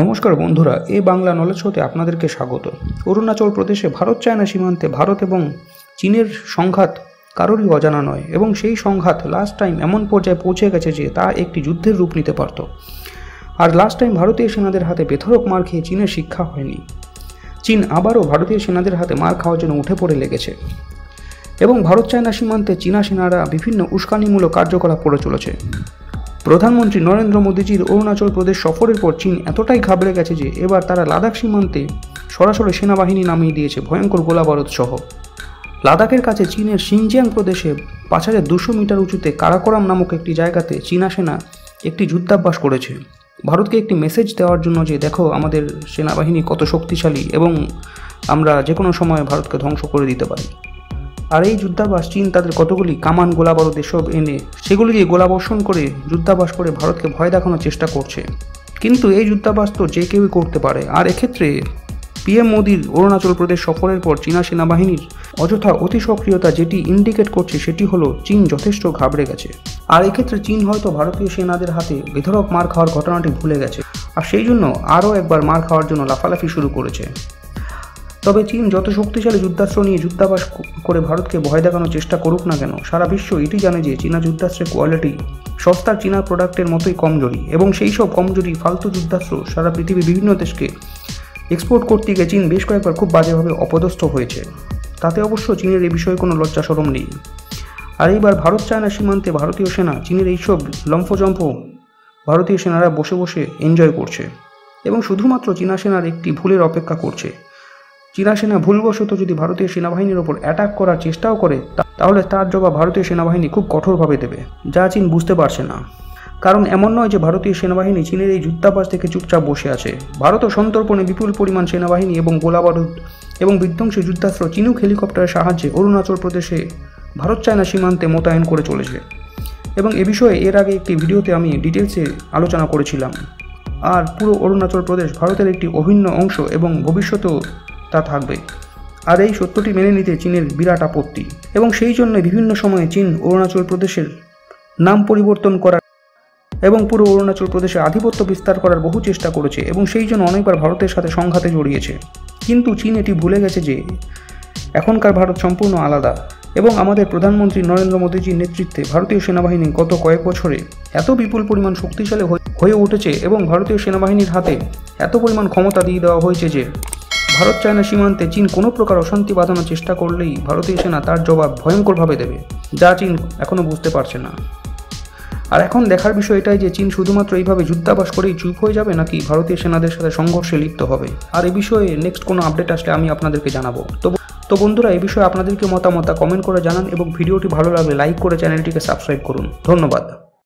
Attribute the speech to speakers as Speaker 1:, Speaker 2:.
Speaker 1: নমস্কার বন্ধুরা, এই বাংলা নলেজ শোতে আপনাদেরকে স্বাগত। অরুণাচল প্রদেশে ভারত চায়না সীমান্তে ভারত এবং চীনের সংঘাত কারোরই অজানা নয় এবং সেই সংঘাত লাস্ট টাইম এমন পর্যায়ে পৌঁছে গেছে যে তা একটি যুদ্ধের রূপ নিতে পারত। আর লাস্ট টাইম ভারতীয় সেনাদের হাতে বেধড়ক মার খেয়ে চীনের শিক্ষা হয়নি। চীন আবারও ভারতীয় সেনাদের হাতে মার খাওয়ার জন্য উঠে পড়ে লেগেছে এবং ভারত চায়না সীমান্তে চীনা সেনারা বিভিন্ন উস্কানিমূলক কার্যকলাপ করে চলেছে। প্রধানমন্ত্রী নরেন্দ্র মোদীজির অরুণাচল প্রদেশ সফরের পর চীন এতটাই ঘাবড়ে গেছে যে এবার তারা লাদাখ সীমান্তে সরাসরি সেনাবাহিনী নামিয়ে দিয়েছে ভয়ঙ্কর গোলাবারুদ সহ। লাদাখের কাছে চীনের সিনজিয়াং প্রদেশে 5200 মিটার উঁচুতে কারাকোরাম নামক একটি জায়গাতে চীনা সেনা একটি যুদ্ধাভ্যাস করেছে ভারতকে একটি মেসেজ দেওয়ার জন্য যে দেখো আমাদের সেনাবাহিনী কত শক্তিশালী এবং আমরা যে কোনো সময় ভারতকে ধ্বংস করে দিতে পারি। আর এই যুদ্ধাভ্যাস চীন তাদের কতগুলি কামান গোলাবারুদ এসব এনে সেগুলি দিয়ে গোলাবর্ষণ করে যুদ্ধাভ্যাস করে ভারতকে ভয় দেখানোর চেষ্টা করছে। কিন্তু এই যুদ্ধাভ্যাস তো যে কেউই করতে পারে। আর এক্ষেত্রে পিএম মোদীর অরুণাচল প্রদেশ সফরের পর চীনা সেনাবাহিনীর অযথা অতি সক্রিয়তা যেটি ইন্ডিকেট করছে সেটি হলো চীন যথেষ্ট ঘাবড়ে গেছে। আর এক্ষেত্রে চীন হয়তো ভারতীয় সেনাদের হাতে বেধড়ক মার খাওয়ার ঘটনাটি ভুলে গেছে আর সেই জন্য আরও একবার মার খাওয়ার জন্য লাফালাফি শুরু করেছে। তবে চীন যত শক্তিশালী যুদ্ধাস্ত্র নিয়ে যুদ্ধাভ্যাস করে ভারতকে ভয় দেখানোর চেষ্টা করুক না কেন, সারা বিশ্ব এটি জানে যে চীনা যুদ্ধাস্ত্রের কোয়ালিটি সস্তার চীনা প্রোডাক্টের মতোই কমজোরি এবং সেই সব কমজোরি ফালতু যুদ্ধাস্ত্র সারা পৃথিবীর বিভিন্ন দেশকে এক্সপোর্ট করতে গিয়ে চীন বেশ কয়েকবার খুব বাজেভাবে অপদস্থ হয়েছে। তাতে অবশ্য চীনের এই বিষয়ে কোনো লজ্জা শরম নেই। আর এইবার ভারত চায়না সীমান্তে ভারতীয় সেনা চীনের এইসব লম্ফজম্ফ ভারতীয় সেনারা বসে বসে এনজয় করছে এবং শুধুমাত্র চীনা সেনার একটি ভুলের অপেক্ষা করছে। চীনা সেনা ভুলবশত যদি ভারতীয় সেনাবাহিনীর ওপর অ্যাটাক করার চেষ্টাও করে তাহলে তার জবাব ভারতীয় সেনাবাহিনী খুব কঠোরভাবে দেবে, যা চীন বুঝতে পারছে না। কারণ এমন নয় যে ভারতীয় সেনাবাহিনী চীনের এই যুদ্ধাভ্যাস থেকে চুপচাপ বসে আছে। ভারতও সন্তর্পণে বিপুল পরিমাণ সেনাবাহিনী এবং গোলাবারুদ এবং বিধ্বংসী যুদ্ধাস্ত্র চিনুক হেলিকপ্টারের সাহায্যে অরুণাচল প্রদেশে ভারত চায়না সীমান্তে মোতায়েন করে চলেছে এবং এ বিষয়ে এর আগে একটি ভিডিওতে আমি ডিটেলসে আলোচনা করেছিলাম। আর পুরো অরুণাচল প্রদেশ ভারতের একটি অভিন্ন অংশ এবং ভবিষ্যতেও তা থাকবে। আর এই সত্যটি মেনে নিতে চীনের বিরাট আপত্তি এবং সেই জন্য বিভিন্ন সময়ে চীন অরুণাচল প্রদেশের নাম পরিবর্তন করার এবং পুরো অরুণাচল প্রদেশে আধিপত্য বিস্তার করার বহু চেষ্টা করেছে এবং সেই জন্য অনেকবার ভারতের সাথে সংঘাতে জড়িয়েছে। কিন্তু চীন এটি ভুলে গেছে যে এখনকার ভারত সম্পূর্ণ আলাদা এবং আমাদের প্রধানমন্ত্রী নরেন্দ্র মোদীজির নেতৃত্বে ভারতীয় সেনাবাহিনী গত কয়েক বছরে এত বিপুল পরিমাণ শক্তিশালী হয়ে উঠেছে এবং ভারতীয় সেনাবাহিনীর হাতে এত পরিমাণ ক্ষমতা দিয়ে দেওয়া হয়েছে যে ভারত চায়না সীমান্তে চীন কোনো প্রকার অশান্তি বাঁধানোর চেষ্টা করলেই ভারতীয় সেনা তার জবাব ভয়ঙ্করভাবে দেবে, যা চীন এখনও বুঝতে পারছে না। আর এখন দেখার বিষয় এটাই যে চীন শুধুমাত্র এইভাবে যুদ্ধাভ্যাস করেই চুপ হয়ে যাবে নাকি ভারতীয় সেনাদের সাথে সংঘর্ষে লিপ্ত হবে। আর এই বিষয়ে নেক্সট কোনো আপডেট আসলে আমি আপনাদেরকে জানাবো। তো বন্ধুরা, এই বিষয়ে আপনাদেরকে মতামত কমেন্ট করে জানান এবং ভিডিওটি ভালো লাগলে লাইক করে চ্যানেলটিকে সাবস্ক্রাইব করুন। ধন্যবাদ।